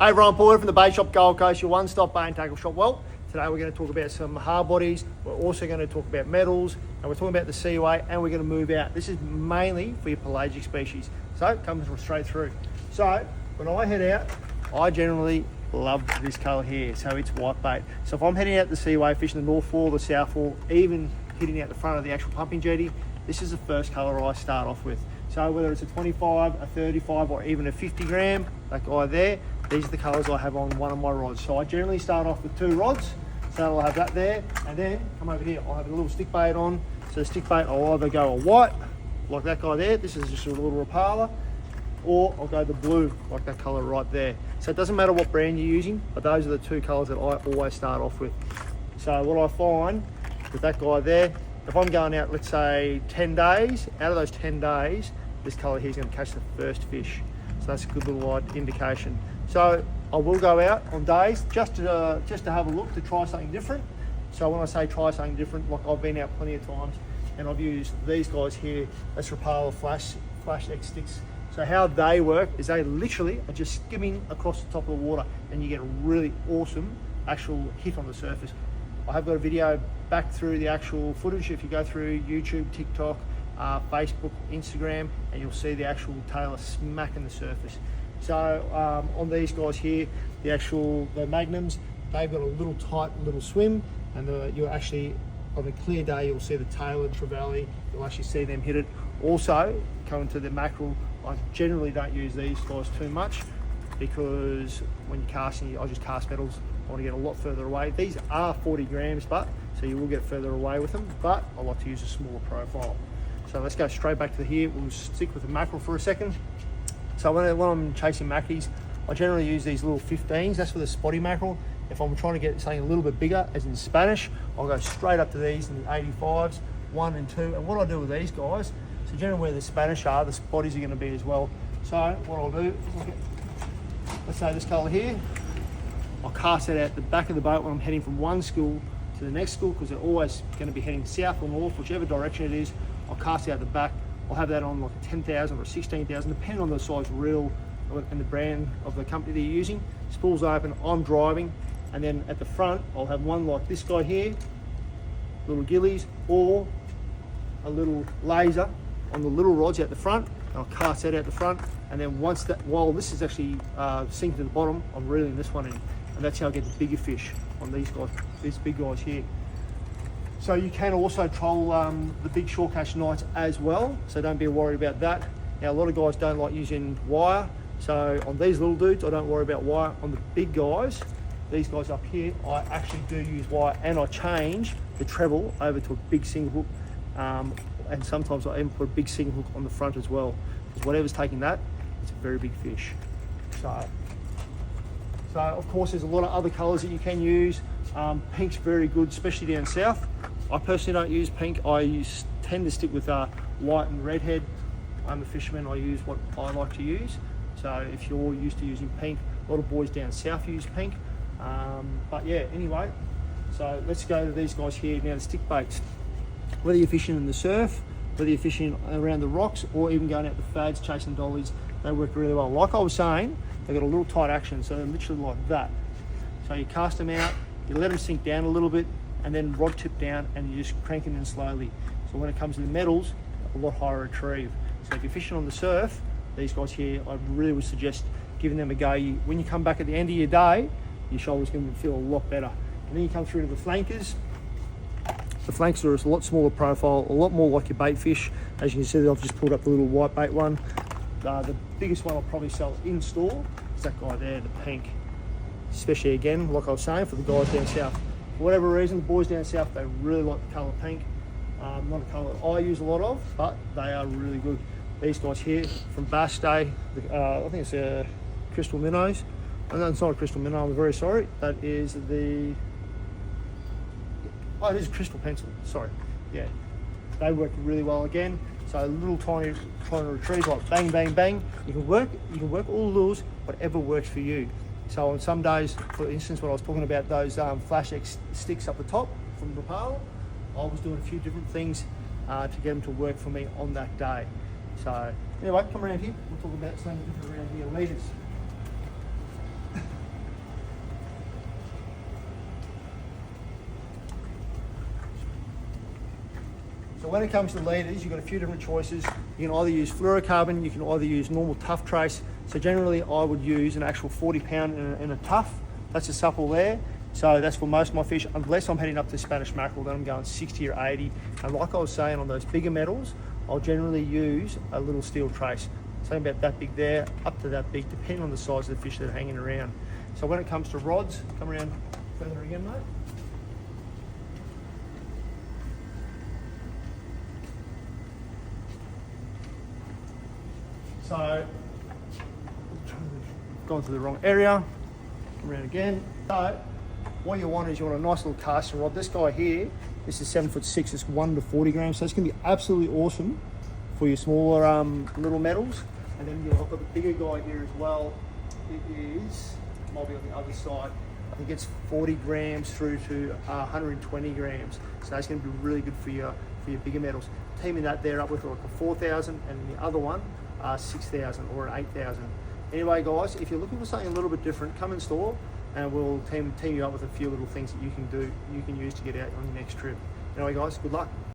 Hey, Ryan Paul from the Bait Shop Gold Coast, your one-stop bait and tackle shop. Well, today we're going to talk about some hard bodies. We're also going to talk about metals, and we're talking about the seaway, and we're going to move out. This is mainly for your pelagic species, so it comes straight through. So when I head out, I generally love this colour here, so it's white bait. So if I'm heading out the seaway, fishing the North Wall, the South Wall, even hitting out the front of the actual pumping jetty, this is the first colour I start off with. So whether it's a 25, a 35, or even a 50 gram, that guy there, these are the colours I have on one of my rods. So I generally start off with 2 rods, so I'll have that there, and then come over here, I'll have a little stick bait on. So the stick bait, I'll either go a white, like that guy there, this is just a little Rapala, or I'll go the blue, like that colour right there. So it doesn't matter what brand you're using, but those are the 2 colours that I always start off with. So what I find with that guy there, if I'm going out, let's say 10 days, out of those 10 days, this colour here is going to catch the first fish. So that's a good little indication. So I will go out on days just to have a look, to try something different. So when I say try something different, like I've been out plenty of times and I've used these guys here, that's Rapala Flash X sticks. So how they work is they literally are just skimming across the top of the water, and you get a really awesome actual hit on the surface. I have got a video back through the actual footage. If you go through YouTube, TikTok, Facebook, Instagram, and you'll see the actual tailor smacking the surface. So on these guys here, the magnums, they've got a little tight little swim, and you'll actually, on a clear day, you'll see the tailor trevally, you'll actually see them hit it. Also, coming to the mackerel, I generally don't use these guys too much, because when you're casting, I just cast metals, I want to get a lot further away. These are 40 grams, so you will get further away with them, but I like to use a smaller profile. So let's go straight back to here. We'll stick with the mackerel for a second. So when I'm chasing mackies, I generally use these little 15s. That's for the spotty mackerel. If I'm trying to get something a little bit bigger, as in Spanish, I'll go straight up to these in the 85s, 1 and 2. And what I do with these guys, so generally where the Spanish are, the spotties are going to be as well. So what I'll do, let's say this colour here, I'll cast it out the back of the boat when I'm heading from one school to the next school, because they're always going to be heading south or north, whichever direction it is. I'll cast it out the back. I'll have that on like a 10,000 or 16,000, depending on the size reel and the brand of the company that you're using. Spool's open, I'm driving, and then at the front, I'll have one like this guy here, little gillies, or a little laser on the little rods out the front. I'll cast that out the front, and then while this is actually sinking to the bottom, I'm reeling this one in, and that's how I get the bigger fish on these guys, these big guys here. So you can also troll the big short catch nights as well, so don't be worried about that. Now a lot of guys don't like using wire, so on these little dudes I don't worry about wire. On the big guys, these guys up here, I actually do use wire, and I change the treble over to a big single hook, and sometimes I even put a big single hook on the front as well, because whatever's taking that, it's a very big fish. So of course there's a lot of other colours that you can use. Pink's very good, especially down south. I personally don't use pink. I tend to stick with white and redhead. I'm a fisherman, I use what I like to use. So if you're used to using pink, a lot of boys down south use pink. But yeah, anyway, so let's go to these guys here now, the stick baits. Whether you're fishing in the surf, whether you're fishing around the rocks, or even going out the fads, chasing dollies, they work really well. Like I was saying, they've got a little tight action, so they're literally like that. So you cast them out, you let them sink down a little bit, and then rod tip down, and you just crank them in slowly. So when it comes to the metals, a lot higher retrieve. So if you're fishing on the surf, these guys here, I really would suggest giving them a go. When you come back at the end of your day, your shoulder's going to feel a lot better. And then you come through to the flankers. The flankers are a lot smaller profile, a lot more like your bait fish. As you can see, I've just pulled up the little white bait one. The biggest one I'll probably sell in store is that guy there, the pink. Especially again, like I was saying, for the guys down south. For whatever reason, the boys down south, they really like the colour pink. Not a colour I use a lot of, but they are really good. These guys here from Bass Day, I think it's a Crystal Minnows. No, it's not a Crystal Minnow, I'm very sorry. That is it is a Crystal Pencil, sorry. Yeah, they work really well again. So a little tiny retrieve, like bang, bang, bang. You can work all the lures, whatever works for you. So on some days, for instance, when I was talking about those Flash X sticks up the top from Rapala, I was doing a few different things to get them to work for me on that day. So anyway, come around here, we'll talk about something different around here, leaders. when it comes to leaders, you've got a few different choices. You can either use fluorocarbon, you can either use normal tough trace. So generally I would use an actual 40 pound in a tough. That's a supple there. So that's for most of my fish, unless I'm heading up to Spanish mackerel, then I'm going 60 or 80. And like I was saying, on those bigger metals, I'll generally use a little steel trace. Something about that big there, up to that big, depending on the size of the fish that are hanging around. So when it comes to rods, come around further again, mate. So, gone to the wrong area, come around again. So, what you want is you want a nice little casting rod. This guy here, this is 7'6", it's 1 to 40 grams, so it's gonna be absolutely awesome for your smaller little metals. And then you've got the bigger guy here as well. It is, might be on the other side, I think it's 40 grams through to 120 grams. So that's gonna be really good for your bigger metals. Teaming that there up with like a 4,000 and the other one, 6,000 or an 8,000. Anyway, guys, if you're looking for something a little bit different, come in store and we'll team you up with a few little things that you can use to get out on your next trip. Anyway, guys, good luck.